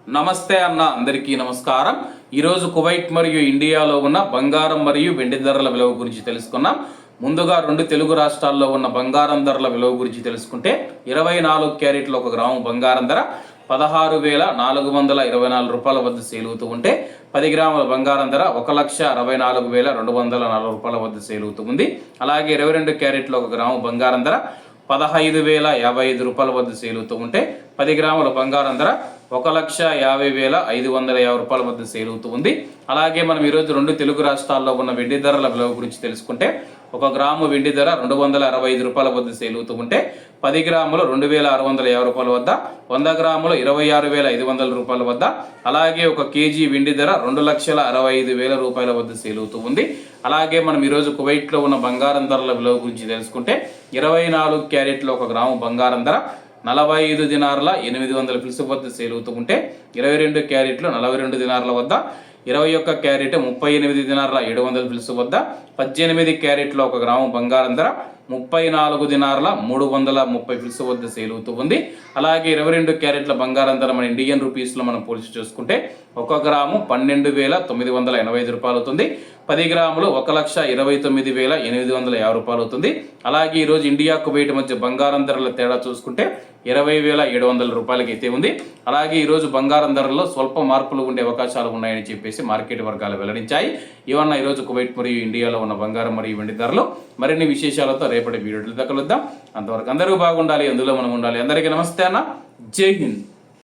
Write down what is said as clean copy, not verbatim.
నమస్తే అన్న, అందరికీ నమస్కారం. ఈరోజు కువైట్ మరియు ఇండియాలో ఉన్న బంగారం మరియు వెండి ధరల విలువ గురించి తెలుసుకున్నాం. ముందుగా రెండు తెలుగు రాష్ట్రాల్లో ఉన్న బంగారం ధరల విలువ గురించి తెలుసుకుంటే 24 క్యారెట్ల 1 గ్రాము బంగారం ధర 16,424 రూపాయల వద్ద సేల్ అవుతూ ఉంటే 10 గ్రాముల బంగారం ధర 1,64,240 రూపాయల వద్ద సేల్ అవుతూ ఉంది. అలాగే 22 క్యారెట్ల 1 గ్రాము బంగారం ధర 15,055 రూపాయల వద్ద సేల్ అవుతూ ఉంటే 10 గ్రాముల బంగారం ధర 1,50,550 రూపాయల వద్ద సేల్ అవుతూ ఉంది. అలాగే మనం ఈరోజు రెండు తెలుగు రాష్ట్రాల్లో ఉన్న వెండి ధరల విలువ గురించి తెలుసుకుంటే 1 గ్రాము వెండి ధర 265 రూపాయల వద్ద సేల్ అవుతూ ఉంటే 10 గ్రాములు 2,650 రూపాయల వద్ద, 100 గ్రాములు 26,500 రూపాయల వద్ద, అలాగే 1 కేజీ వెండి ధర 2,65,000 రూపాయల వద్ద సేల్ అవుతూ ఉంది. అలాగే మనం ఈరోజు కువైట్లో ఉన్న బంగారం ధరల విలువ గురించి తెలుసుకుంటే 24 క్యారెట్ల 1 గ్రాము బంగారం ధర 45 దినార్ల 800 ఫిల్స్ వద్ద సేల్ అవుతూ ఉంటే 22 క్యారెట్లు 42 దినార్ల వద్ద, 21 క్యారెట్ 38 దినార్ల 700 ఫిల్స్ వద్ద, 18 క్యారెట్ల 1 గ్రాము బంగారం ధర 34 దినార్ల 330 ఫిల్స్ వద్ద సేల్ అవుతూ ఉంది. అలాగే 22 క్యారెట్ల బంగారం ధర మన ఇండియన్ రూపీస్లో మనం పోల్చి చూసుకుంటే 1 గ్రాము 12,985 రూపాయలు అవుతుంది. 10 గ్రాములు 1,29,850 రూపాయలు అవుతుంది. అలాగే ఈరోజు ఇండియా కువైట్ మధ్య బంగారం ధరల తేడా చూసుకుంటే 20,700 రూపాయలకి అయితే ఉంది. అలాగే ఈరోజు బంగారం ధరల్లో స్వల్ప మార్పులు ఉండే అవకాశాలు ఉన్నాయని చెప్పేసి మార్కెట్ వర్గాలు వెల్లడించాయి. ఇవన్న ఈరోజు కువైట్ మరియు ఇండియాలో ఉన్న బంగారం మరియు వెండి ధరలు. మరిన్ని విశేషాలతో రేపటి వీడియోలో కలుద్దాం. అంతవరకు అందరూ బాగుండాలి, అందులో మనం ఉండాలి. అందరికీ నమస్తే అన్న, జై హింద్.